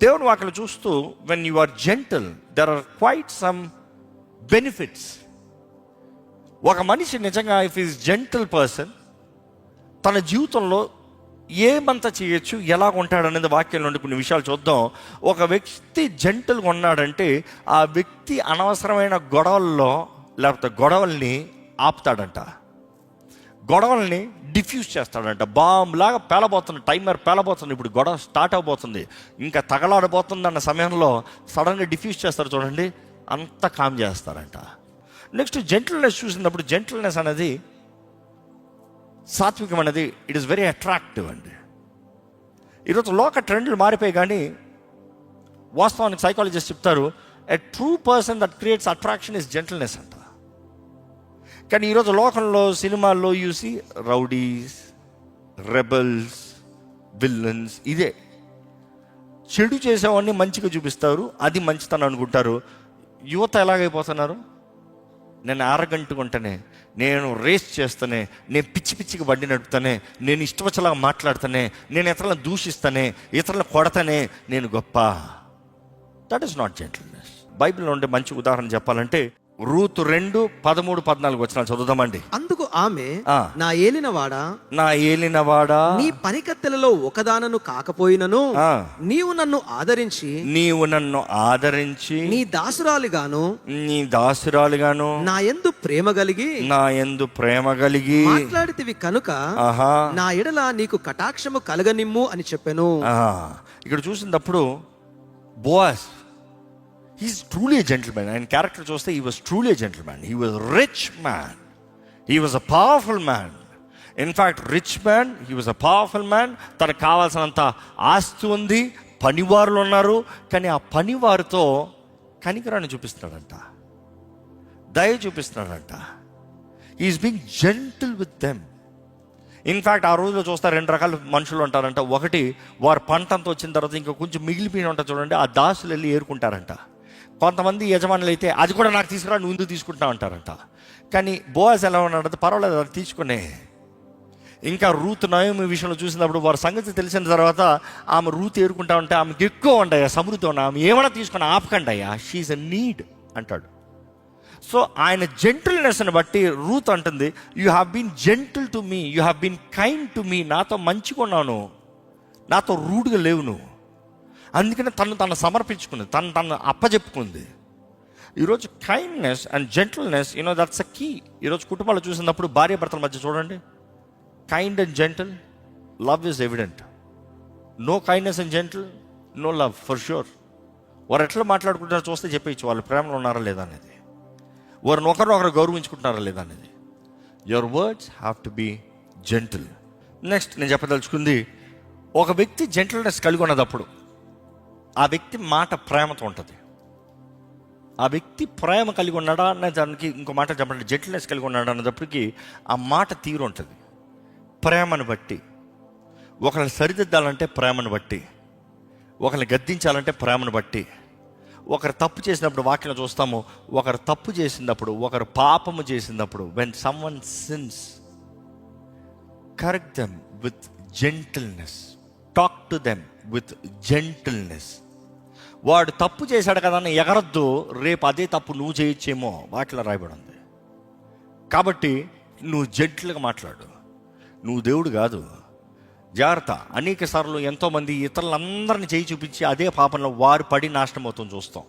దేవుని వాక్యలు చూస్తూ when you are gentle there are quite some benefits. ఒక మనిషి నిజంగా ఇఫ్ ఈజ్ జెంటల్ పర్సన్ తన జీవితంలో ఏమంతా చేయొచ్చు, ఎలా ఉంటాడు అనేది వాక్యం నుండి కొన్ని విషయాలు చూద్దాం. ఒక వ్యక్తి జెంటల్గా ఉన్నాడంటే ఆ వ్యక్తి అనవసరమైన గొడవల్లో లేకపోతే గొడవల్ని ఆపుతాడంట, గొడవల్ని డిఫ్యూజ్ చేస్తాడంట. బాంబులాగా పేలబోతుంది, టైమర్ పేలబోతుంది, ఇప్పుడు గొడవ స్టార్ట్ అవబోతుంది, ఇంకా తగలాడబోతుంది అన్న సమయంలో సడన్గా డిఫ్యూజ్ చేస్తారు చూడండి, అంత కామ్ చేస్తారంట. నెక్స్ట్ జెంటిల్నెస్ చూసినప్పుడు జెంటిల్నెస్ అనేది సాత్వికం అనేది ఇట్ ఈస్ వెరీ అట్రాక్టివ్ అండి. ఈరోజు లోక ట్రెండ్లు మారిపోయి, కానీ వాస్తవానికి సైకాలజిస్ట్ చెప్తారు a true person that creates attraction is gentleness అంట. కానీ ఈరోజు లోకంలో సినిమాల్లో చూసి రౌడీస్, రెబల్స్, విల్లన్స్, ఇదే చెడు చేసేవాడిని మంచిగా చూపిస్తారు, అది మంచితనం అనుకుంటారు. యువత ఎలాగైపోతున్నారు, నేను ఆరగంటగా ఉంటేనే, నేను రేస్ చేస్తానే, నేను పిచ్చి పిచ్చిగా బండి నడుపుతానే, నేను ఇష్టవచ్చలాగా మాట్లాడుతానే, నేను ఇతరులను దూషిస్తానే, ఇతరులను కొడతానే, నేను గొప్ప. That is not gentleness. బైబిల్లో ఉండే మంచి ఉదాహరణ చెప్పాలంటే రూతు 2:13-14 చదువుదామండి. అందుకు ఆమె, నా ఏలినవాడా, నీ పనికత్తెలలో ఒకదానను కాకపోయినను నీవు నన్ను ఆదరించి నీ దాసురాలిగాను నా యందు ప్రేమ కలిగి మాట్లాడితివి కనుక నా ఎడల నీకు కటాక్షము కలగనిమ్ము అని చెప్పెను. ఇక్కడ చూసినప్పుడు బోయస్, he's truly a gentleman. And character చూస్తే he was truly a gentleman. He was a rich man. He was a powerful man. In fact, rich man, he was a powerful man. తనకు కావాల్సినంత ఆస్తి ఉంది, పనివారులు ఉన్నారు. కానీ ఆ పనివారితో కనికరాన్ని చూపిస్తున్నాడంట, దయ చూపిస్తున్నాడంట. he is being gentle with them. In fact ఆ రోజులో చూస్తే 2 రకాల మనుషులు ఉంటారంట. ఒకటి, వారు పంట అంతా వచ్చిన తర్వాత ఇంకా కొంచెం మిగిలిపోయిన ఉంటారు చూడండి, ఆ దాసులు వెళ్ళి ఏరుకుంటారంట. కొంతమంది యజమానులు అయితే అది కూడా నాకు తీసుకురా, నువ్వు ఎందుకు తీసుకుంటా అంటారంట. కానీ బోయస్ ఎలా ఉన్నాడంటే పర్వాలేదు, అది తీసుకునే. ఇంకా రూత్ నయోమి విషయంలో చూసినప్పుడు వారి సంగతి తెలిసిన తర్వాత ఆమె రూత్ ఏరుకుంటా ఉంటే ఆమెకి ఎక్కువ ఉండయా, సమృద్ధి ఉన్నా, ఆమె ఏమైనా తీసుకుని ఆపకండి అయ్యా, షీఈస్ ఎ నీడ్ అంటాడు. సో ఆయన జెంటిల్నెస్ని బట్టి రూత్ అంటుంది, you have been gentle to me, you have been kind to me, నాతో మంచిగా ఉన్నాను, నాతో రూడ్గా లేవు నువ్వు. అందుకనే తను సమర్పించుకుంది, తను అప్పచెప్పుకుంది. ఈరోజు kindness and gentleness, that's a key. ఈరోజు కుటుంబాలు చూసినప్పుడు భార్య భర్తల మధ్య చూడండి, kind and gentle, love is evident. No kindness and gentle, no love for sure. వారు ఎట్లా మాట్లాడుకుంటారో చూస్తే చెప్పేయచ్చు వాళ్ళు ప్రేమలో ఉన్నారా లేదా అనేది, వారిని ఒకరినొకరు గౌరవించుకుంటున్నారా లేదా అనేది. Your words have to be gentle. Next నేను చెప్పదలుచుకుంది, ఒక వ్యక్తి జెంటిల్నెస్ కలిగి ఉన్నప్పుడు ఆ వ్యక్తి మాట ప్రేమతో ఉంటుంది. ఆ వ్యక్తి ప్రేమ కలిగి ఉన్నాడా అనే దానికి ఇంకో మాట చెప్పండి, జెంటిల్నెస్ కలిగి ఉన్నాడా అన్నప్పటికీ ఆ మాట తీరు ఉంటుంది. ప్రేమను బట్టి, ఒకరిని సరిదిద్దాలంటే ప్రేమను బట్టి, ఒకరిని గద్దించాలంటే ప్రేమను బట్టి. ఒకరు తప్పు చేసినప్పుడు వాక్యం చూస్తాము, ఒకరు తప్పు చేసినప్పుడు, ఒకరు పాపము చేసినప్పుడు, when someone since, correct them with gentleness, talk to them with gentleness. వాడు తప్పు చేశాడు కదా అని ఎగరద్దు, రేపు అదే తప్పు నువ్వు చేయొచ్చేమో వాటిలో రాయబడి ఉంది. కాబట్టి నువ్వు జెంటిల్గా మాట్లాడు, నువ్వు దేవుడు కాదు, జాగ్రత్త. అనేక సార్లు ఎంతోమంది ఇతరులందరిని చేయి చూపించి అదే పాపంలో వారు పడి నాశనం అవుతుంది చూస్తాం.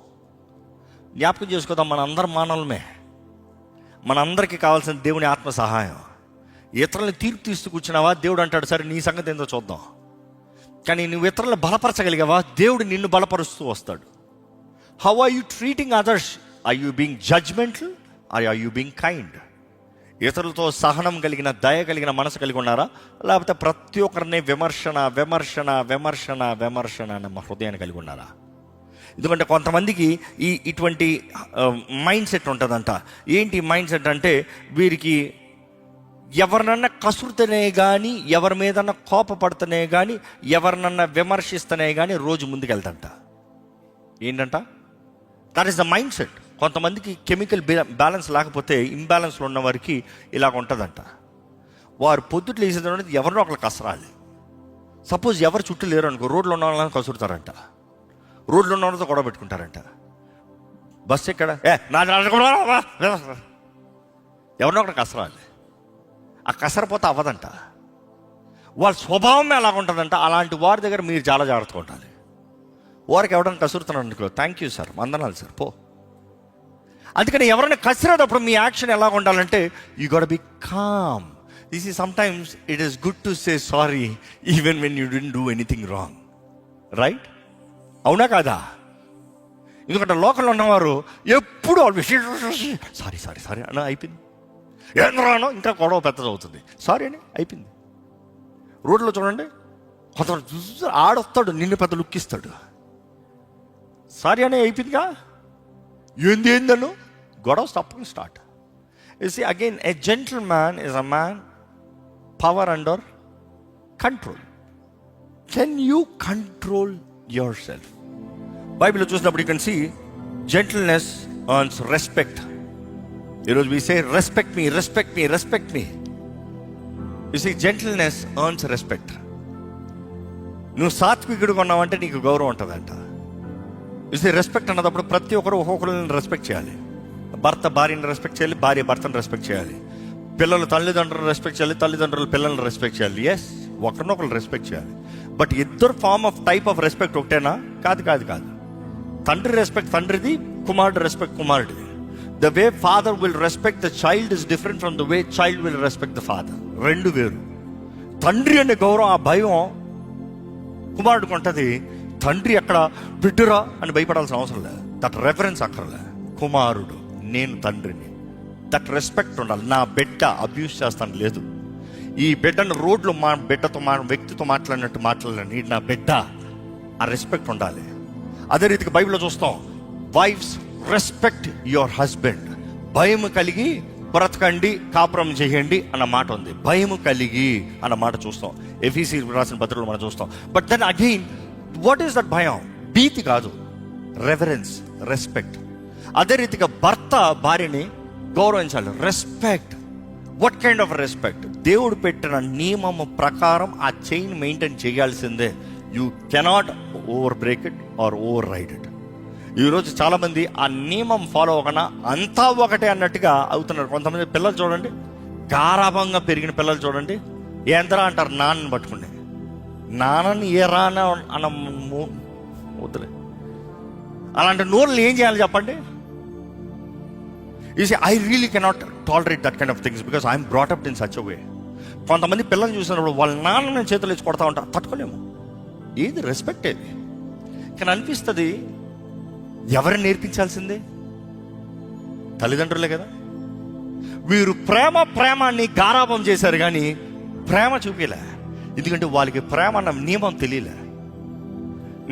జ్ఞాపకం చేసుకోదాం, మన అందరం మానవులమే, మనందరికీ కావాల్సిన దేవుని ఆత్మ సహాయం. ఇతరులని తీర్పు తీస్తూ కూర్చున్నావా, దేవుడు అంటాడు సరే నీ సంగతి ఏందో చూద్దాం. కానీ నువ్వు ఇతరులను బలపరచగలిగావా, దేవుడు నిన్ను బలపరుస్తూ వస్తాడు. How are you treating others? Are you being judgemental or are you being kind? ఇతరులతో సహనం కలిగిన, దయ కలిగిన మనసు కలిగి ఉన్నారా, లేకపోతే ప్రతి ఒక్కరిని విమర్శన విమర్శన విమర్శన విమర్శన అనే హృదయాన్ని కలిగి ఉన్నారా? ఎందుకంటే కొంతమందికి ఇటువంటి మైండ్ సెట్ ఉంటుందంట. ఏంటి మైండ్ సెట్ అంటే, వీరికి ఎవరినన్నా కసురుతనే కానీ, ఎవరి మీదన్నా కోపపడుతనే కానీ, ఎవరినన్నా విమర్శిస్తనే కానీ రోజు ముందుకెళ్తాంట. ఏంటంట, that is the mind set. కొంతమందికి కెమికల్ బ్యాలెన్స్ లేకపోతే, ఇంబ్యాలెన్స్లో ఉన్న వారికి ఇలాగ ఉంటుందంట. వారు పొద్దుట్లు వేసేది ఎవరినో ఒకరు కసరాలి. సపోజ్ ఎవరు చుట్టూ లేరు అనుకో, రోడ్లో ఉన్న వాళ్ళని కసురుతారంట. రోడ్లు ఉన్న వాళ్ళతో గొడవ పెట్టుకుంటారంట. బస్సు ఎక్కడ ఎవరినో ఒకటి కసరాలి. ఆ కసరపోతే అవ్వదంట. వాళ్ళ స్వభావం ఎలాగ ఉంటుందంట. అలాంటి వారి దగ్గర మీరు చాలా జాగ్రత్తగా ఉండాలి. వారికి ఎవరైనా కసురుతున్నాను అనుకో, థ్యాంక్ యూ సార్, వందనాలు సార్, పో. అందుకని ఎవరైనా కసిరేటప్పుడు మీ యాక్షన్ ఎలా ఉండాలంటే, you got be calm. This is sometimes it is good to say sorry even when you didn't do anything wrong. Right? అవునా కాదా? ఎందుకంటే లోకల్లో ఉన్నవారు ఎప్పుడు సారీ సారీ సారీ అని అయిపోయింది, ఏం రానో ఇంకా గొడవ పెద్దది అవుతుంది, సారీ అని అయిపోయింది. రోడ్లో చూడండి, కొంతమంది చూసి ఆడొస్తాడు, నిన్ను పెద్ద లుక్ ఇస్తాడు, సారీ అని అయిపోయిందిగా, ఏందను గొడవ తప్పకుండా start. You see again, a gentleman is a man power under control. Can you control yourself? బైబిల్లో చూసినప్పుడు you can see gentleness earns respect. ఈరోజు we say respect me, respect me, respect me. You see gentleness earns respect. నువ్వు సాత్వికుడుగా ఉన్నావంటే నీకు గౌరవం ఉంటుందంట. You see respect అన్నప్పుడు ప్రతి ఒక్కరు ఒక్కొక్కరిని రెస్పెక్ట్ చేయాలి. భర్త భార్యని రెస్పెక్ట్ చేయాలి, భార్య భర్తను రెస్పెక్ట్ చేయాలి, పిల్లలు తల్లిదండ్రులను రెస్పెక్ట్ చేయాలి, తల్లిదండ్రులు పిల్లల్ని రెస్పెక్ట్ చేయాలి. ఎస్, ఒకరినొకరు రెస్పెక్ట్ చేయాలి. బట్ ఇద్దరు form of type of respect ఒకటేనా? కాదు కాదు కాదు. తండ్రి రెస్పెక్ట్ తండ్రిది, కుమారుడు రెస్పెక్ట్ కుమారుడిది. The way father will respect the child is different from the way child will respect the father. రెండు వేరు. తండ్రి అనే గౌరవం, ఆ భయం కుమారుడికి ఉంటుంది. తండ్రి ఎక్కడ బిడ్డరా అని భయపడాల్సిన అవసరం లేదు. దట్ రెఫరెన్స్ అక్కర్లే. కుమారుడు, నేను తండ్రిని, దట్ రెస్పెక్ట్ ఉండాలి. నా బిడ్డ అబ్యూస్ చేస్తాను లేదు. ఈ బిడ్డను రోడ్లో మా బిడ్డతో వ్యక్తితో మాట్లాడినట్టు మాట్లాడాలని, నా బిడ్డ, ఆ రెస్పెక్ట్ ఉండాలి. అదే రీతికి బైబిల్లో చూస్తాం, వైఫ్స్ రెస్పెక్ట్ యువర్ హస్బెండ్. భయం కలిగి బ్రతకండి, కాపురం చేయండి అన్న మాట ఉంది. భయం కలిగి అన్న మాట చూస్తాం, ఎఫీసీ రాసిన పత్రికలో మనం చూస్తాం. But then again, what is that భయం? భీతి కాదు, రెవరెన్స్, రెస్పెక్ట్. అదే రీతిగా భర్త భార్యని గౌరవించాలి, respect. What kind of respect? దేవుడు పెట్టిన నియమము ప్రకారం ఆ చైన్ మెయింటైన్ చేయాల్సిందే. You cannot over break it or override it. ఈరోజు చాలామంది ఆ నియమం ఫాలో అవ్వకుండా అంతా ఒకటే అన్నట్టుగా అవుతున్నారు. కొంతమంది పిల్లలు చూడండి, గారాభంగా పెరిగిన పిల్లలు చూడండి, ఏంతరా అంటారు నాన్నని పట్టుకుని. నాన్నని ఏ రానా అన్న వద్దులే. అలాంటి నోళ్ళు ఏం చేయాలి చెప్పండి? You see, I really cannot tolerate that kind of things because I am brought up in such a way. కొంతమంది పిల్లల్ని చూసినప్పుడు వాళ్ళ నాన్న చేతులు ఇచ్చి కొడతా ఉంటారు, తట్టుకోలేము. ఏది రెస్పెక్ట్? ఏది? కానీ అనిపిస్తుంది, ఎవరిని నేర్పించాల్సిందే? తల్లిదండ్రులే కదా. వీరు ప్రేమాన్ని గారాభం చేశారు కానీ ప్రేమ చూపిలే. ఎందుకంటే వాళ్ళకి ప్రేమ అన్న నియమం తెలియలే.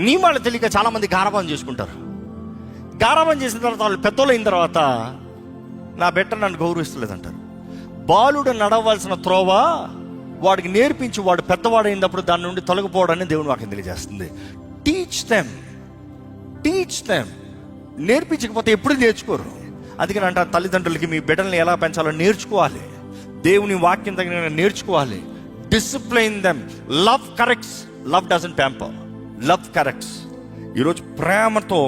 నియమాలు తెలియక చాలా మంది గారాభం చేసుకుంటారు. గారాభం చేసిన తర్వాత వాళ్ళు పెద్దోళ్ళు అయిన తర్వాత, నా బిడ్డ నన్ను గౌరవిస్తలేదంటారు. బాలుడు నడవలసిన త్రోవ వాడికి నేర్పించి వాడు పెద్దవాడైనప్పుడు దాని నుండి తొలగిపోవడాన్ని దేవుని వాక్యం తెలియజేస్తుంది. Teach them. నేర్పించకపోతే ఎప్పుడు నేర్చుకోరు. అందుకని అంటారు, తల్లిదండ్రులకి మీ బిడ్డల్ని ఎలా పెంచాలో నేర్చుకోవాలి, దేవుని వాక్యం తగిన నేర్చుకోవాలి. Discipline them. Love corrects, love doesn't pamper, love corrects. ఈరోజు ప్రేమతో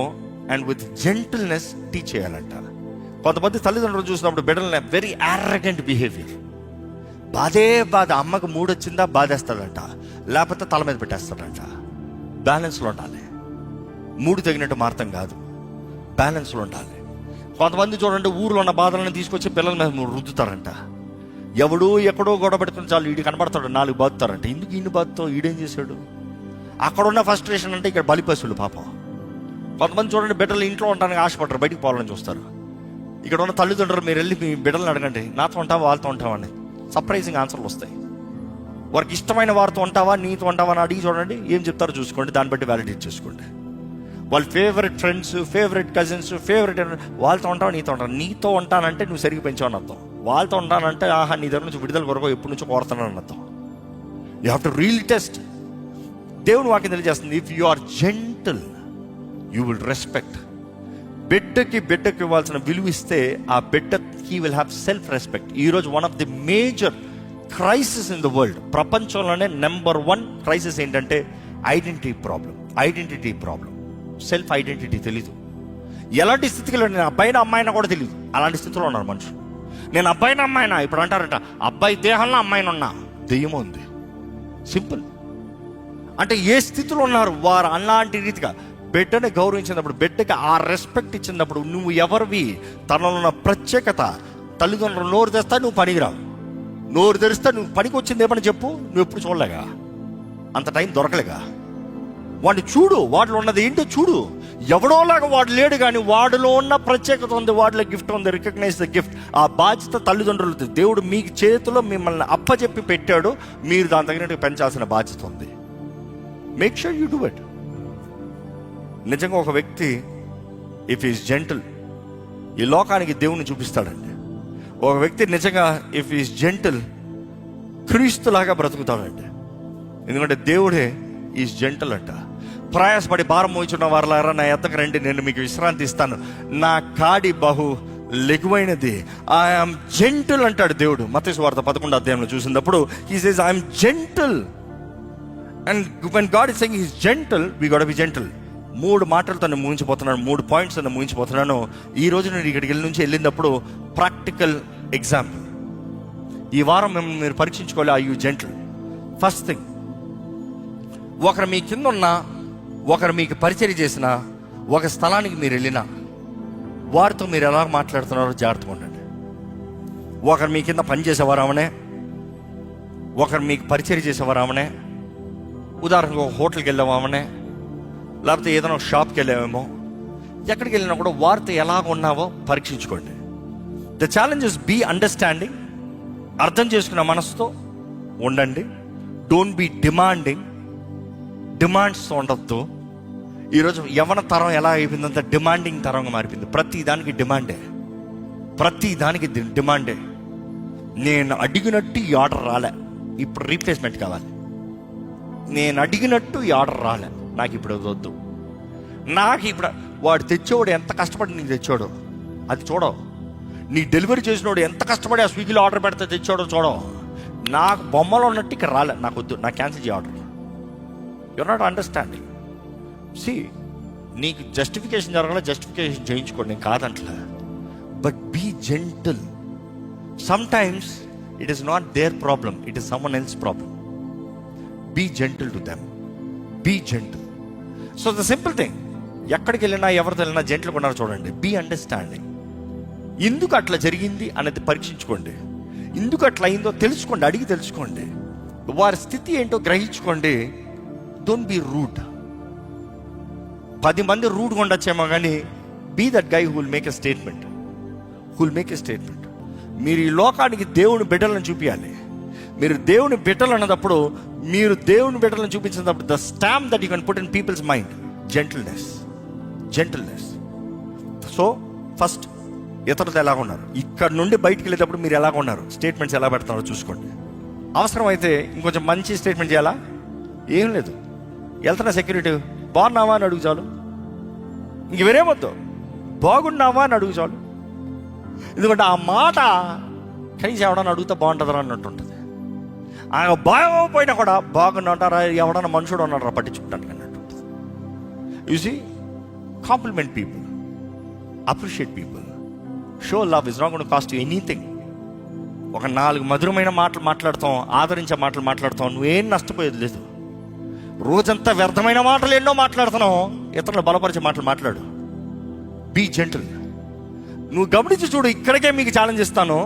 అండ్ విత్ జెంటిల్నెస్ టీచ్ చేయాలంట. కొంతమంది తల్లిదండ్రులు చూసినప్పుడు బిడ్డలని వెరీ యారగెంట్ బిహేవియర్. బాధ, అమ్మకు మూడొచ్చిందా బాధేస్తాడంట, లేకపోతే తల మీద పెట్టేస్తాడంట. బ్యాలెన్స్లో ఉండాలి. మూడు తగినట్టు మారతం కాదు, బ్యాలెన్స్లో ఉండాలి. కొంతమంది చూడండి, ఊర్లో ఉన్న బాధలను తీసుకొచ్చి పిల్లల మీద రుద్దుతారంట. ఎవడో ఎక్కడో గొడవ పెట్టుకుని చాలు ఈడు కనబడతాడు, 4 బాధుతారంట. ఎందుకు ఇన్ని బాధతో? ఈడేం చేశాడు? అక్కడున్న ఫ్రస్ట్రేషన్ అంటే ఇక్కడ బలిపశువులు పాపం. కొంతమంది చూడండి, బిడ్డలు ఇంట్లో ఉండడానికి ఆశపడరు, బయటికి పోవాలని చూస్తారు. ఇక్కడ ఉన్న తల్లిదండ్రులు మీరు వెళ్ళి మీ బిడ్డలను అడగండి, నాతో ఉంటావా వాళ్ళతో ఉంటావా అని. సర్ప్రైజింగ్ ఆన్సర్లు వస్తాయి. వారికి ఇష్టమైన వారితో ఉంటావా నీతో ఉంటావా అని అడిగి చూడండి, ఏం చెప్తారో చూసుకోండి, దాన్ని బట్టి వ్యాలిడేట్ చేసుకోండి. వాళ్ళ favourite friends, favourite cousins, favourite వాళ్ళతో ఉంటావా నీతో ఉంటావు. నీతో ఉంటానంటే నువ్వు సరిగ్గా పెంచావని అర్థం. వాళ్ళతో ఉంటానంటే ఆహా నీ దగ్గర నుంచి విడుదల కొరకు ఎప్పటి నుంచో కోరుతున్నానని అర్థం. You have to really test. దేవుని వాక్యం తెలియజేస్తుంది, if you are gentle you will respect. బిడ్డకి ఇవ్వాల్సిన విలువ ఇస్తే ఆ బిడ్డ he will have self respect. ఈరోజు one of the major crisis in the world, ప్రపంచంలోనే నెంబర్ 1 క్రైసిస్ ఏంటంటే ఐడెంటిటీ ప్రాబ్లం. సెల్ఫ్ ఐడెంటిటీ తెలీదు. ఎలాంటి స్థితిలో నేను అబ్బాయినా అమ్మాయినా కూడా తెలియదు. అలాంటి స్థితిలో ఉన్నారు మనుషులు. నేను అబ్బాయినా అమ్మాయినా, ఇప్పుడు అంటారంట అబ్బాయి దేహంలో అమ్మాయిని ఉన్నా, దెయ్యం ఉంది. సింపుల్. అంటే ఏ స్థితిలో ఉన్నారు వారు. అలాంటి రీతిగా బిడ్డని గౌరవించినప్పుడు, బిడ్డకి ఆ రెస్పెక్ట్ ఇచ్చినప్పుడు, నువ్వు ఎవరివి, తనలో ఉన్న ప్రత్యేకత. తల్లిదండ్రులు నోరు తెస్తా నువ్వు పనికిరావు, నోరు తెరిస్తే నువ్వు పనికి వచ్చింది ఏమని చెప్పు, నువ్వు ఎప్పుడు చూడలేగా, అంత టైం దొరకలేగా. వాడిని చూడు, వాడిలో ఉన్నది ఏంటో చూడు. ఎవడోలాగా వాడు లేడు, కానీ వాడిలో ఉన్న ప్రత్యేకత ఉంది, వాడిలో గిఫ్ట్ ఉంది. Recognise the gift. ఆ బాధ్యత తల్లిదండ్రులు, దేవుడు మీ చేతిలో మిమ్మల్ని అప్పచెప్పి పెట్టాడు, మీరు దాని తగినట్టు పెంచాల్సిన బాధ్యత ఉంది. Make sure you do it. నిజంగా ఒక వ్యక్తి ఇఫ్ ఈజ్ జెంటిల్, ఈ లోకానికి దేవుని చూపిస్తాడండి. ఒక వ్యక్తి నిజంగా ఇఫ్ ఈజ్ జెంటిల్, క్రీస్తులాగా బ్రతుకుతాడండి. ఎందుకంటే దేవుడే ఈజ్ జెంటిల్ అంట. ప్రయాసపడి భారం మోయించున్న వారులారా నా ఎద్దకు రండి, నేను మీకు విశ్రాంతి ఇస్తాను, నా కాడి బహు లఘువైనది. ఐఎమ్ జెంటిల్ అంటాడు దేవుడు. మత్తయి సువార్త 11వ అధ్యాయంలో చూసినప్పుడు he says I'm gentle. And when God is saying he is gentle, we got to be gentle. 3 మాటలతో నేను ముగించిపోతున్నాను, 3 పాయింట్స్ నేను ముగించిపోతున్నాను. ఈ రోజు నేను ఇక్కడికి వెళ్ళినప్పుడు ప్రాక్టికల్ ఎగ్జాంపుల్. ఈ వారం మిమ్మల్ని మీరు పరీక్షించుకోవాలి, are you gentle? First thing, ఒకరు మీ కింద ఉన్న, ఒకరు మీకు పరిచర్య చేసిన, ఒక స్థలానికి మీరు వెళ్ళినా వారితో మీరు ఎలా మాట్లాడుతున్నారో జాగ్రత్తగా ఉండండి. ఒకరు మీ కింద పనిచేసేవారు ఆమెనే, ఒకరు మీకు పరిచర్య చేసేవారు ఆమెనే. ఉదాహరణకు ఒక హోటల్కి వెళ్ళావామనే, లేకపోతే ఏదైనా ఒక షాప్కి వెళ్ళామేమో, ఎక్కడికి వెళ్ళినా కూడా వారితో ఎలాగ ఉన్నావో పరీక్షించుకోండి. The challenge is be understanding. అర్థం చేసుకున్న మనసుతో ఉండండి. Don't be demanding. డిమాండ్స్ ఉండద్దు. ఈరోజు యవ్వన తరం ఎలా అయిపోయిందంత డిమాండింగ్ తరంగా మారిపోయింది. ప్రతి దానికి డిమాండే, ప్రతి దానికి డిమాండే. నేను అడిగినట్టు ఈ ఆర్డర్ రాలే, ఇప్పుడు రీప్లేస్మెంట్ కావాలి. నేను అడిగినట్టు ఈ ఆర్డర్ రాలే, నాకు ఇప్పుడు వద్దు. నాకు ఇప్పుడు వాడు తెచ్చేవాడు ఎంత కష్టపడి నీకు తెచ్చాడో అది చూడవు. నీ డెలివరీ చేసినోడు ఎంత కష్టపడి ఆ స్విగ్గీలో ఆర్డర్ పెడితే తెచ్చాడో చూడవు. నాకు బొమ్మలో ఉన్నట్టు ఇక్కడ రాలే, నాకు వద్దు, నాకు క్యాన్సిల్ చేయ order. You're not understanding. See, నీకు జస్టిఫికేషన్ జరగాల, జస్టిఫికేషన్ చేయించుకోండి, నేను కాదంటలే. But be gentle. Sometimes it is not their problem, it is someone else problem. Be gentle to them. Be gentle. So the simple thing, ఎక్కడికి వెళ్ళినా ఎవరితో వెళ్ళినా జెంటిల్గా ఉన్నారు చూడండి. Be understanding. ఎందుకు అట్లా జరిగింది అనేది పరీక్షించుకోండి. ఎందుకు అట్లా అయిందో తెలుసుకోండి, అడిగి తెలుసుకోండి. వారి స్థితి ఏంటో గ్రహించుకోండి. Don't be rude. 10 మంది రూడ్గా ఉండొచ్చేమో, కానీ be that guy who will make a statement. మీరు ఈ లోకానికి దేవుని బిడ్డలను చూపించాలి. మీరు దేవుని బిడ్డలు అన్నప్పుడు, మీరు దేవుని బిడ్డలను చూపించినప్పుడు, the stamp that you can put in peoples mind, gentleness. So first, ఇతరులతో ఎలాగ ఉన్నారు, ఇక్కడ నుండి బయటికి వెళ్ళేటప్పుడు మీరు ఎలాగ ఉన్నారు, స్టేట్మెంట్స్ ఎలా పెడతారో చూసుకోండి. అవసరమైతే ఇంకొంచెం మంచి స్టేట్మెంట్ చేయాలా, ఏం లేదు, వెళ్తున్నా సెక్యూరిటీ బాగున్నావా అని అడుగు చాలు. ఇంక వేరేమొద్దు, బాగున్నావా అని అడుగు చాలు. ఎందుకంటే ఆ మాట కనీసం ఎవడన్నా అడుగుతా బాగుంటుందా అన్నట్టు ఉంటుంది. ఆయన బాగోపోయినా కూడా బాగున్నారా, ఎవడన్నా మనుషుడు ఉన్నారా పట్టించుకుంటాను అన్నట్టు ఉంటుంది. You see, compliment people, appreciate people, show love. Is not going to cost you anything. ఒక 4 మధురమైన మాటలు మాట్లాడతాం, ఆదరించే మాటలు మాట్లాడతాం, నువ్వేం నష్టపోయేది లేదు. రోజంతా వ్యర్థమైన మాటలు ఎన్నో మాట్లాడుతున్నావు, ఇతరులు బలపరిచే మాటలు మాట్లాడు. Be gentle. నువ్వు గమనించి చూడు, ఇక్కడికే మీకు ఛాలెంజ్ ఇస్తాను.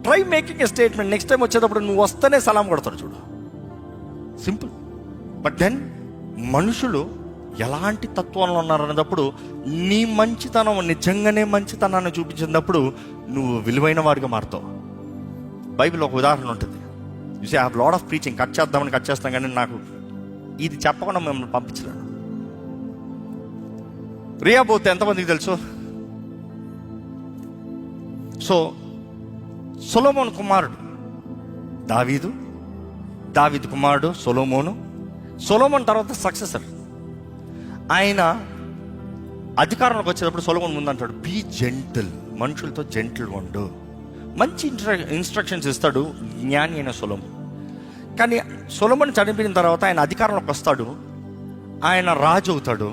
Try making a statement. Next time వచ్చేటప్పుడు నువ్వు వస్తేనే సలాం కొడతాడు చూడు. సింపుల్. బట్ దెన్ మనుషులు ఎలాంటి తత్వంలో ఉన్నారన్నప్పుడు, నీ మంచితనం నిజంగానే మంచితనాన్ని చూపించినప్పుడు నువ్వు విలువైన వాడిగా మారుతావు. బైబిల్ ఒక ఉదాహరణ ఉంటుంది. You say I have lot of preaching. Cut చేస్తాం, కానీ నాకు ఇది చెప్పకుండా మిమ్మల్ని పంపించలేను. రియాబోత్ ఎంతమందికి తెలుసు? సో సొలొమోను కుమారుడు దావీదు కుమారుడు సొలొమోను తర్వాత సక్సెసర్. ఆయన అధికారంలోకి వచ్చేటప్పుడు సొలొమోను ముందు అంటాడు, బీ జెంటిల్. మనుషులతో జెంటిల్గా ఉండు. మంచి ఇన్స్ట్రక్షన్స్ ఇస్తాడు జ్ఞాని అయిన సొలొమోను. కానీ సొలొమోను చనిపోయిన తర్వాత ఆయన అధికారంలోకి వస్తాడు, ఆయన రాజు అవుతాడు.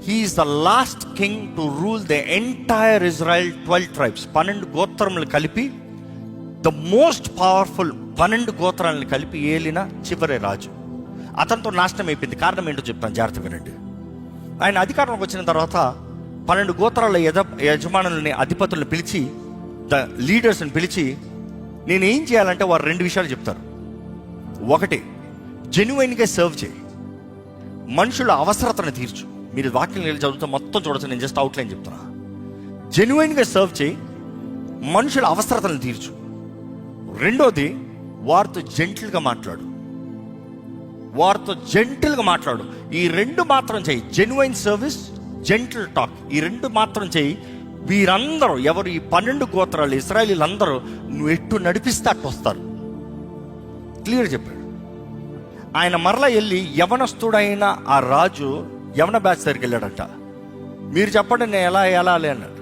He is the last king to rule the entire Israel 12 tribes. 12 గోత్రములు కలిపి ద మోస్ట్ పవర్ఫుల్ 12 గోత్రాలను కలిపి ఏలిన చివరి రాజు. అతనితో నాశనం అయిపోయింది. కారణం ఏంటో చెప్తాను, జాగ్రత్త వినండి. ఆయన అధికారంలోకి వచ్చిన తర్వాత 12 గోత్రాల యజమానులని, అధిపతులను పిలిచి, ద లీడర్స్ని పిలిచి, నేను ఏం చేయాలంటే వారు 2 విషయాలు చెప్తారు. ఒకటి, జెన్యున్గా సర్వ్ చేయి, మనుషుల అవసరతను తీర్చు. మీరు వాక్యం వెళ్ళి చదువుతూ మొత్తం చూడొచ్చు, నేను జస్ట్ అవుట్లైన్ చెప్తున్నా. జెన్యున్గా సర్వ్ చేయి, మనుషుల అవసరతలను తీర్చు. రెండోది, వారితో జెంటిల్గా మాట్లాడు, వారితో జెంటిల్గా మాట్లాడు. ఈ 2 మాత్రం చేయి, జెన్యున్ సర్వీస్, జెంటిల్ టాక్. ఈ 2 మాత్రం చేయి. వీరందరూ ఎవరు, ఈ 12 గోత్రాలు ఇశ్రాయేలీలందరూ నువ్వు ఎట్టు నడిపిస్తే అట్టు వస్తారు. క్లియర్ చెప్పాడు. ఆయన మరలా వెళ్ళి యవనస్తుడైన ఆ రాజు యవన బ్యాచ్ దగ్గరికి వెళ్ళాడట. మీరు చెప్పండి నేను ఎలా వెళ్ళాలి అన్నాడు.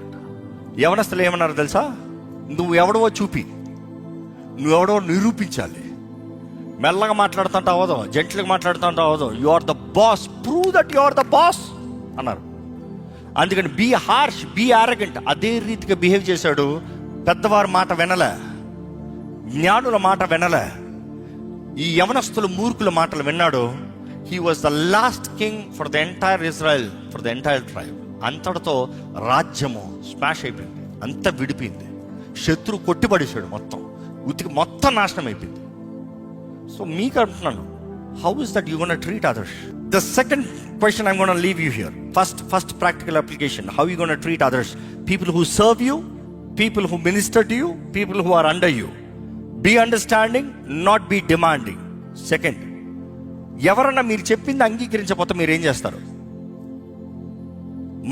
యవనస్తులు ఏమన్నారు తెలుసా? నువ్వు ఎవడవో చూపి, నువ్వెవడో నిరూపించాలి. మెల్లగా మాట్లాడుతుంటే అవ్వదు, జెంట్లుగా మాట్లాడుతుంటే అవ్వదు. You are the boss, prove that you are the boss అన్నారు. అందుకని బీ హార్ష్, బీ ఆరగెంట్. అదే రీతిగా బిహేవ్ చేశాడు. పెద్దవారి మాట వినలే, జ్ఞానుల మాట వినలే, ఈ యవనస్తుల మూర్ఖుల మాటలు విన్నాడు. He was the last king for the entire Israel, for the entire tribe. అంతటితో రాజ్యము స్మాష్ అయిపోయింది, అంతా విడిపోయింది. శత్రువు కొట్టిపడేశాడు, మొత్తం నాశనం అయిపోయింది. సో మీకు అంటున్నాను, how is that you gonna treat others? The second question I'm gonna leave you here. First practical application, how you gonna treat others? People who serve you, people who minister to you, people who are under you. Be understanding, not be demanding. Second, ఎవరన్నా మీరు చెప్పింది అంగీకరించకపోతే మీరు ఏం చేస్తారు?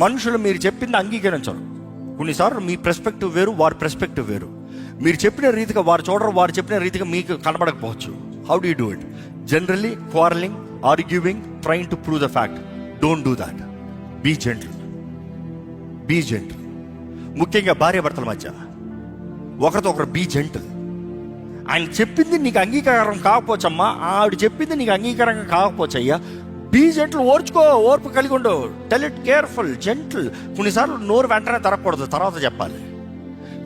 మనుషులు మీరు చెప్పింది అంగీకరించరు. కొన్నిసార్లు మీ పర్స్పెక్టివ్ వేరు, వారి పర్స్పెక్టివ్ వేరు. మీరు చెప్పిన రీతిగా వారు చూడరు, వారు చెప్పిన రీతిగా మీకు కనబడకపోవచ్చు. How do you do it? Generally quarreling, arguing, trying to prove the fact. Don't do that. Be gentle, be gentle. ముఖ్యంగా భార్య భర్తల మధ్య ఒకరితో ఒకరు బీ జెంటిల్. ఆయన చెప్పింది నీకు అంగీకారం కాకపోవచ్చమ్మా, ఆవిడ చెప్పింది నీకు అంగీకారంగా కాకపోవచ్చయ్యా, బీ జెంటిల్. ఓర్పు కలిగి ఉండు. Tell it careful, gentle. కొన్నిసార్లు నోరు వెంటనే తరగకూడదు, తర్వాత చెప్పాలి.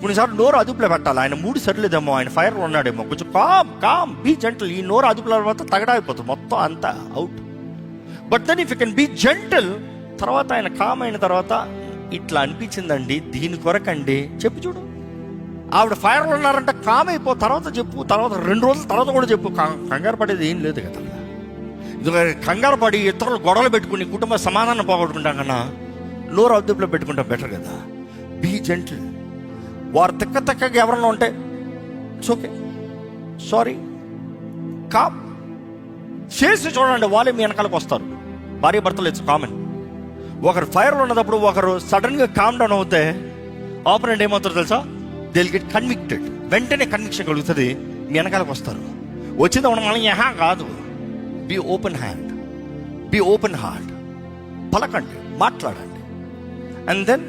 కొన్నిసార్లు నోరు అదుపులో పెట్టాలి. ఆయన మూడు సరిలేదేమో, ఆయన ఫైర్లో ఉన్నాడేమో, కొంచెం కామ్ బీ జెంటిల్. ఈ నోరు అదుపులో తర్వాత తగడాయిపోతుంది, మొత్తం అంతా out. But then if you can be gentle, తర్వాత ఆయన కామ్ అయిన తర్వాత, ఇట్లా అనిపించిందండి, దీని కొరకండి చెప్పి చూడు. ఆవిడ ఫైర్లో ఉన్నారంటే కామ్ అయిపో, తర్వాత చెప్పు, తర్వాత 2 రోజుల తర్వాత కూడా చెప్పు. కంగారు పడేది ఏం లేదు కదా. ఇది కంగారు పడి ఇతరులు గొడవలు పెట్టుకుని కుటుంబ సమాధానం పోగొట్టుకుంటాం కన్నా నోరు అదుపులో పెట్టుకుంటాం బెటర్ కదా. Be gentle. వారు తక్కగా ఎవరన్నా ఉంటే ఇట్స్ ఓకే, సారీ, కామ్ చేసి చూడండి, వాళ్ళే మీ వెనకాలకు వస్తారు. భార్య భర్తలు ఇట్స్ కామన్. ఒకరు ఫైర్లో ఉన్నప్పుడు ఒకరు సడన్గా కామ్ డౌన్ అవుతే ఆపరెంట్ ఏమవుతారు తెలుసా? They will get convicted. వెంటనే కన్విక్షన్ కలుగుతుంది, మీ వెనకాలకు వస్తారు. వచ్చింది మనం కాదు. Be open hand, be open heart. పలకండి, మాట్లాడండి. And then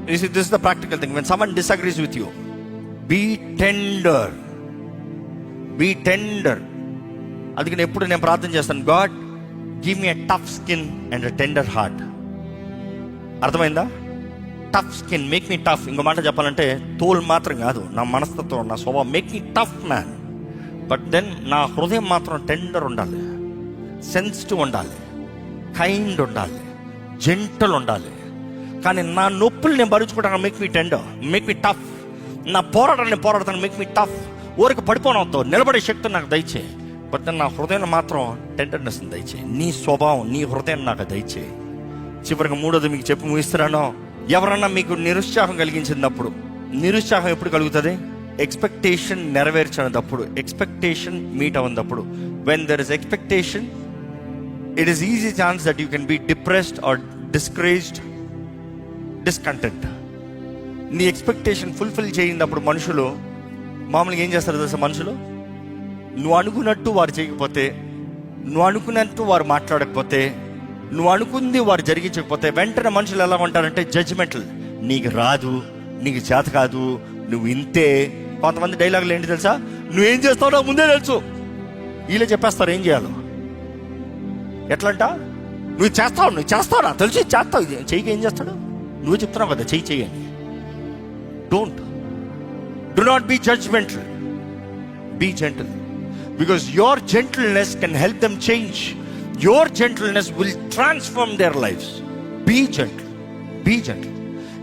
this is the practical thing. When someone disagrees with you, be tender, be tender. అందుకని ఎప్పుడు నేను ప్రార్థన చేస్తాను, God give me a tough skin and a tender heart. అర్థమైందా? Tough skin, make me tough. ఇంకో మాట చెప్పాలంటే తోలు మాత్రం కాదు, నా మనస్తత్వం, నా స్వభావం, make me tough man. But then నా హృదయం మాత్రం టెండర్ ఉండాలి, సెన్సిటివ్ ఉండాలి, కైండ్ ఉండాలి, జెంటల్ ఉండాలి. కానీ నా నొప్పులు నేను భరించుకుంటాను, make me tender, make me tough. నా పోరాటాన్ని పోరాడతాను, మేక్ మీ టఫ్. ఊరికి పడిపోనవుతావు, నిలబడే శక్తి నాకు దయచేయి. బట్ నా హృదయం మాత్రం టెండర్నెస్ దయచేయి. నీ స్వభావం, నీ హృదయం నాకు దయచేయి. చివరికి 3వది మీకు చెప్పి ముగిస్తున్నాను. ఎవరన్నా మీకు నిరుత్సాహం కలిగించినప్పుడు, నిరుత్సాహం ఎప్పుడు కలుగుతుంది? ఎక్స్పెక్టేషన్ నెరవేర్చినప్పుడు, ఎక్స్పెక్టేషన్ మీట్ అవ్వనప్పుడు. When there is expectation, it is easy chance that you can be depressed or discouraged, discontent. నీ ఎక్స్పెక్టేషన్ ఫుల్ఫిల్ చేయనప్పుడు మనుషులు మామూలుగా ఏం చేస్తారు తెలుసా? మనుషులు నువ్వు అనుకున్నట్టు వారు చేయకపోతే, నువ్వు అనుకున్నట్టు వారు మాట్లాడకపోతే, నువ్వు అనుకుంది వారు జరిగించకపోతే, వెంటనే మనుషులు ఎలా ఉంటారంటే జడ్జిమెంటల్. నీకు రాదు, నీకు చేత కాదు, నువ్వు ఇంతే. కొంతమంది డైలాగులు ఏంటి తెలుసా? నువ్వేం చేస్తావు నాకు ముందే తెలుసు. వీళ్ళే చెప్పేస్తారు ఏం చేయాలో. ఎట్లంట? నువ్వు చేస్తావు నా తెలిసి చేస్తావు. ఇది చెయ్యికి ఏం చేస్తాడు? నువ్వు చెప్తున్నావు కదా చెయ్యి అని. Do not be judgmental. Be gentle. Because your gentleness can help them change. Your gentleness will transform their lives. Be gentle. Be gentle.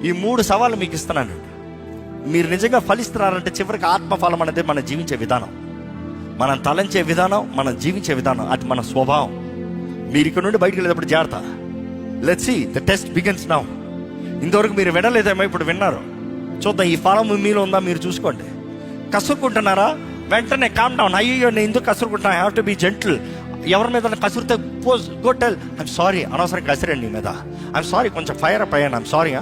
ఈ 3 సవాళ్ళు మీకు ఇస్తున్నాను. మీరు నిజంగా ఫలిస్తున్నారంటే చివరికి ఆత్మఫలం అనేది మనం జీవించే విధానం, మనం తలంచే విధానం, మనం జీవించే విధానం, అది మన స్వభావం. మీరు ఇక్కడ నుండి బయటకు వెళ్ళేటప్పుడు జాగ్రత్త. Let's see the test begins now. ఇంతవరకు మీరు వినలేదేమో, ఇప్పుడు విన్నారు. చూద్దాం ఈ ఫలం మీలో ఉందా మీరు చూసుకోండి. కసురుకుంటున్నారా? వెంటనే కామ్ డౌన్. అయ్యో నేను ఎందుకు కసురుకుంటున్నా? I have to be gentle. ఎవరి మీద కసురితే గో టెల్ ఐమ్ సారీ, అనవసరం కసిరండి నీ మీద, ఐమ్ సారీ, కొంచెం ఫైర్ అప్ అయ్యాను, ఐమ్ సారీ.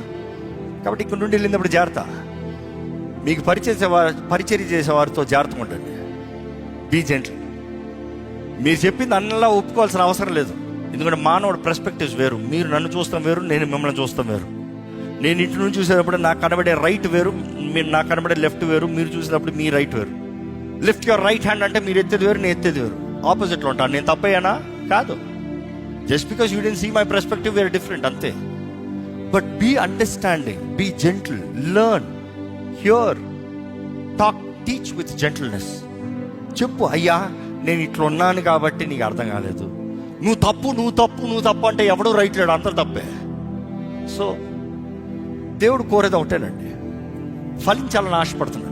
కాబట్టి ఇక్కడ నుండి వెళ్ళినప్పుడు జాగ్రత్త. మీకు పరిచర్య చేసేవారితో జాగ్రత్తగా ఉండండి. Be gentle. మీరు చెప్పింది అన్నలా ఒప్పుకోవాల్సిన అవసరం లేదు. ఎందుకంటే మానవుడు పర్స్పెక్టివ్స్ వేరు. మీరు నన్ను చూస్తాం వేరు, నేను మిమ్మల్ని చూస్తాం వేరు. నేను ఇంటి నుంచి చూసేటప్పుడు నాకు కనబడే రైట్ వేరు, మీరు నాకు కనబడే లెఫ్ట్ వేరు, మీరు చూసేటప్పుడు మీ రైట్ వేరు. లిఫ్ట్ యువర్ రైట్ హ్యాండ్ అంటే మీరు ఎత్తేది వేరు, నేను ఎత్తేది వేరు. ఆపోజిట్లో ఉంటాను. నేను తప్పయ్యానా? కాదు. Just because you don't see my perspective were different, అంతే. But be understanding, be gentle, learn, hear, talk, teach with gentleness. చెప్పు, అయ్యా నేను ఇట్లా ఉన్నాను కాబట్టి నీకు అర్థం కాలేదు, నువ్వు తప్పు అంటే ఎవడూ రైట్ లేడు, అంత తప్పే. సో దేవుడు కోరేది ఒకటేనండి, ఫలించాలని ఆశపడుతున్నాడు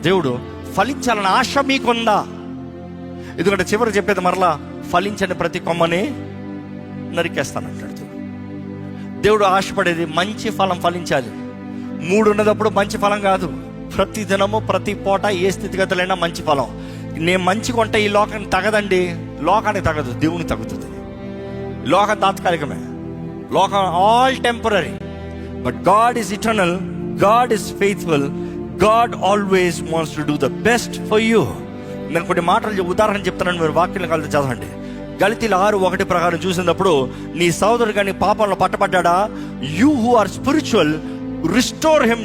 దేవుడు. ఫలించాలని ఆశ మీకుందా? ఎందుకంటే చివరి చెప్పేది మరలా, ఫలించని ప్రతి కొమ్మని నరికేస్తానంటాడు దేవుడు. ఆశపడేది మంచి ఫలం ఫలించాలి. 3 ఉన్నదప్పుడు మంచి ఫలం కాదు, ప్రతి దినము ప్రతి పూట ఏ స్థితిగతులైనా మంచి ఫలం. నేను మంచిగా ఉంటే ఈ లోకానికి తగదండి, లోకానికి తగదు, దేవునికి తగ్గుతుంది. లోకం తాత్కాలికమే, లోకం all temporary. But God is eternal, God is faithful, God always wants to do the best for you. నేను కొన్ని మాటలు ఉదాహరణ చెప్తానని మీరు వాక్యం కలిసి చదవండి. గళితీయులు 6:1 ప్రకారం చూసినప్పుడు, నీ సోదరుడు కానీ పాపంలో పట్టబడ్డా, you who are spiritual restore him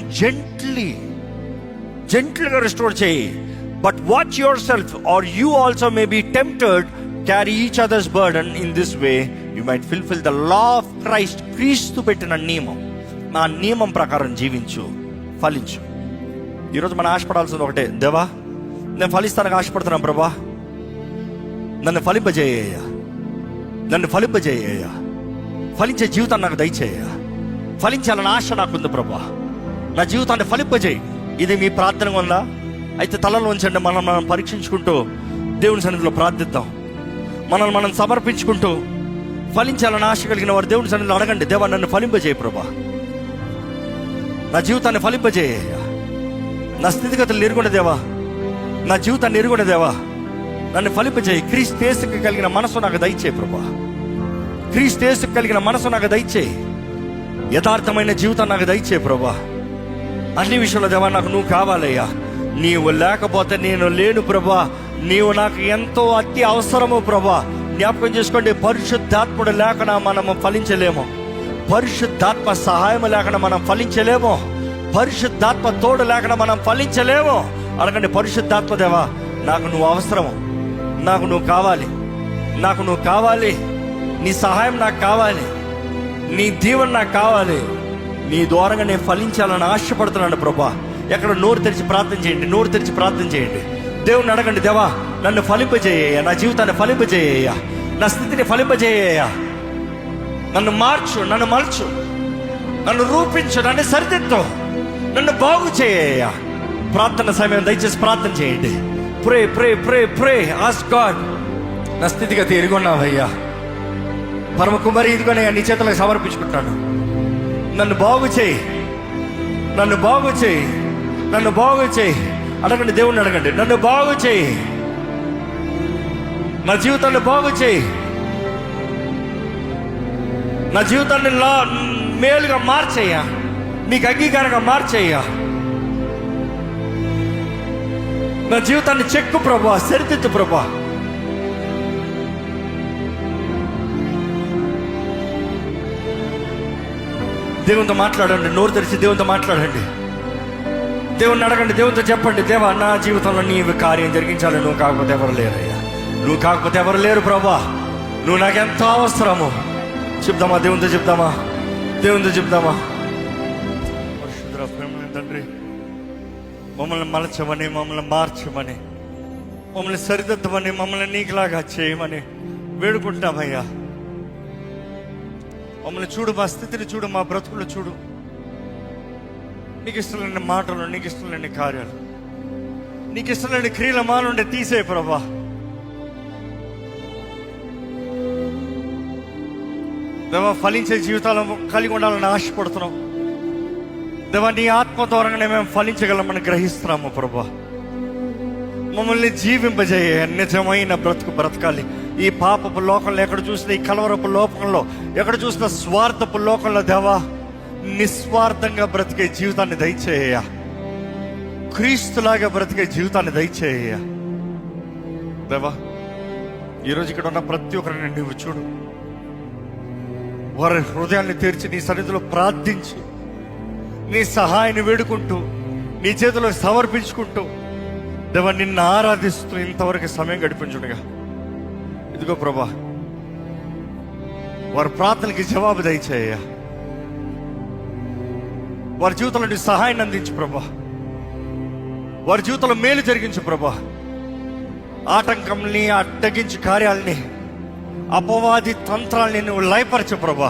జెంట్లీగా రిస్టోర్ చేయి. But watch yourself or you also may be tempted, carry each others burden. In this way you might fulfil the law of Christ. క్రీస్తు పెట్టిన నియమం, నా నియమం ప్రకారం జీవించు, ఫలించు. ఈరోజు మనం ఆశపడాల్సింది ఒకటే, దేవా నేను ఫలిస్తానికి ఆశపడుతున్నాను ప్రభా, నన్ను ఫలింపజేయ, ఫలించే జీవితాన్ని నాకు దయచేయ, ఫలించాలని ఆశ నాకుంది ప్రభా, నా జీవితాన్ని ఫలింపజేయి. ఇది మీ ప్రార్థనగా ఉందా? అయితే తలలో ఉంచండి. మనం పరీక్షించుకుంటూ దేవుని సన్నిధిలో ప్రార్థిద్దాం. మనల్ని మనం సమర్పించుకుంటూ ఫలించాలని ఆశ కలిగిన వారు దేవుని సన్నిధిలో అడగండి, దేవా నన్ను ఫలింపజేయ ప్రభా, నా జీవితాన్ని ఫలింపజేయ, నా స్థితిగతులు ఎరుగుండే దేవా, నా జీవితాన్ని ఎరుగుండే దేవా, నన్ను ఫలింపజేయి. క్రీస్తు యేసుకు కలిగిన మనసు నాకు దయచేయి ప్రభా, క్రీస్తు యేసుకు కలిగిన మనసు నాకు దయచేయి, యథార్థమైన జీవితం నాకు దయచేయి ప్రభా. అన్ని విషయంలో దేవా నాకు నువ్వు కావాలయ్యా. నీవు లేకపోతే నేను లేను ప్రభా, నీవు నాకు ఎంతో అతి అవసరము ప్రభా. జ్ఞాపకం చేసుకోండి, పరిశుద్ధాత్ముడు లేకుండా మనము ఫలించలేము, పరిశుద్ధాత్మ సహాయం లేకుండా మనం ఫలించలేము, పరిశుద్ధాత్మ తోడు లేకుండా మనం ఫలించలేము. అడగండి, పరిశుద్ధాత్మ దేవా నాకు నువ్వు అవసరము, నాకు నువ్వు కావాలి, నీ సహాయం నాకు కావాలి, నీ దీవెన నాకు కావాలి, నీ ద్వారంగా నేను ఫలించాలని ఆశపడుతున్నాను ప్రభా. ఎక్కడ నోరు తెరిచి ప్రార్థన చేయండి, దేవుని అడగండి, దేవా నన్ను ఫలింపజేయ, నా జీవితాన్ని ఫలింపజేయ, నా స్థితిని ఫలింపజేయ, నన్ను మార్చు, నన్ను మలచు, నన్ను రూపించు, నన్ను సరిదిద్దు, నన్ను బాగు చేయ. ప్రార్థన సమయం దయచేసి ప్రార్థన చేయండి. ప్రే ఆస్క్ గాడ్. నా స్థితిగతి ఎరుగున్నావయ్యా పరమ కుమారి, ఇదిగోనయ్యా నీ చేతులకు సమర్పించుకుంటాను. నన్ను బాగు చేయి. అడగండి, దేవుణ్ణి అడగండి, నన్ను బాగు చేయి, నా జీవితాన్ని బాగు చేయి, నా జీవితాన్ని మేలుగా మార్చేయ్యా, నీకు అంగీకారంగా మార్చేయ్యా, నా జీవితాన్ని చెక్కు ప్రభా, సరిదిద్దు ప్రభా. దేవునితో మాట్లాడండి, నోరు తెరిచి దేవునితో మాట్లాడండి, దేవుని అడగండి, దేవునితో చెప్పండి, దేవా నా జీవితంలో నీవు కార్యం జరిగించాలి, నువ్వు కాకపోతే ఎవరు లేరయ్యా, నువ్వు కాకపోతే ఎవరు లేరు ప్రభా. నువ్వు నాకెంతో అవసరము. చెప్దామా? దేవునితో చెప్దామా? దేవునితో చెప్దామా? పరిశుద్ధ ప్రేమ తండ్రి, మమ్మల్ని మలచమని, మమ్మల్ని మార్చమని, మమ్మల్ని సరిదిద్దమని, మమ్మల్ని నీకులాగా చేయమని వేడుకుంటామయ్యా. మమ్మల్ని చూడు, మా స్థితిని చూడు, మా బ్రతుకులు చూడు. నీకు ఇష్టం లేని మాటలు, నీకు ఇష్టం లేని కార్యాలు, నీకు ఇష్టం లేని క్రియల మానుండి తీసే ప్రభా. దేవా, ఫలించే జీవితాలను కలిగి ఉండాలని ఆశపడుతున్నాం. దేవా, నీ ఆత్మ ద్వారానే మేము ఫలించగలమని గ్రహిస్తున్నాము ప్రభా. మమ్మల్ని జీవింపజేయ నిజమైన బ్రతుకు బ్రతకాలి. ఈ పాపపు లోకంలో ఎక్కడ చూసినా, ఈ కలవరపు లోకంలో ఎక్కడ చూసినా, స్వార్థపు లోకంలో దేవా, నిస్వార్థంగా బ్రతికే జీవితాన్ని దయచేయ. క్రీస్తులాగా బ్రతికే జీవితాన్ని దయచేయ దేవా. ఈరోజు ఇక్కడ ఉన్న ప్రతి ఒక్కరిని నువ్వు చూడు. వారి హృదయాన్ని తెరిచి నీ సన్నిధిలో ప్రార్థించి, నీ సహాయాన్ని వేడుకుంటూ, నీ చేతిలో సమర్పించుకుంటూ దేవా, నిన్ను ఆరాధిస్తూ ఇంతవరకు సమయం గడిపించుడుగా. ఇదిగో ప్రభా, వారి ప్రార్థనకి జవాబు దయచేయ. వారి జీవితంలో నీ సహాయాన్ని అందించు ప్రభా. వారి జీవితంలో మేలు జరిగించు ప్రభా. ఆటంకంని, అడ్డగించు కార్యాలని, అపవాది తంత్రాలని నువ్వు లయపరచు ప్రభా.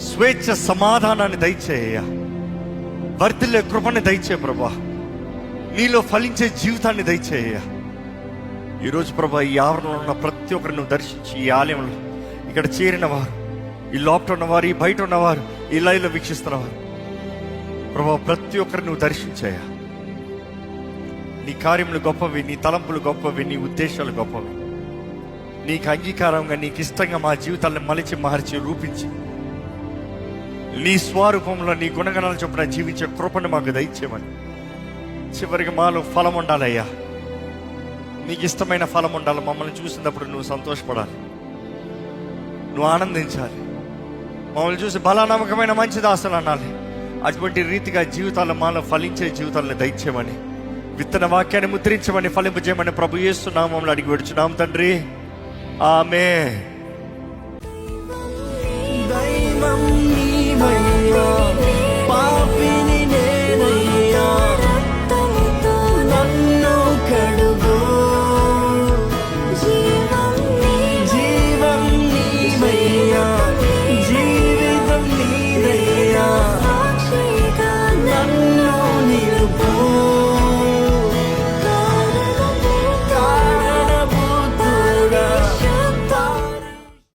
స్వేచ్ఛ సమాధానాన్ని దయచేయ. వర్ధిల్లే కృపని దయచే ప్రభా. నీలో ఫలించే జీవితాన్ని దయచేయ. ఈరోజు ప్రభా, ఈ ఆవరణలో ఉన్న ప్రతి ఒక్కరిని నువ్వు దర్శించి, ఈ ఆలయంలో ఇక్కడ చేరిన వారు, ఈ లోపల ఉన్నవారు, ఈ బయట ఉన్నవారు, ఈ లైవ్లో వీక్షిస్తున్నవారు ప్రభా, ప్రతి ఒక్కరిని నువ్వు దర్శించాయా. నీ కార్యములు గొప్పవి, నీ తలంపులు గొప్పవి, నీ ఉద్దేశాలు గొప్పవి. నీకు అంగీకారంగా, నీకు ఇష్టంగా మా జీవితాలను మలిచి, మార్చి, రూపించి నీ స్వరూపంలో, నీ గుణగణాలు చొప్పున జీవించే కృపను మాకు దయచేయమని. చివరికి మాలో ఫలం ఉండాలయ్యా. నీకు ఇష్టమైన ఫలం ఉండాలి. మమ్మల్ని చూసినప్పుడు నువ్వు సంతోషపడాలి, నువ్వు ఆనందించాలి. మమ్మల్ని చూసి బలానమ్మకమైన మంచి దాసులు అనాలి. అటువంటి రీతిగా జీవితాలు మాలో ఫలించే జీవితాలను దయచేయమని, విత్తన వాక్యాన్ని ముద్రించమని, ఫలింపజేయమని ప్రభు యేసు నామములో అడిగి వేడుచున్నాం తండ్రి. ఆమేన్.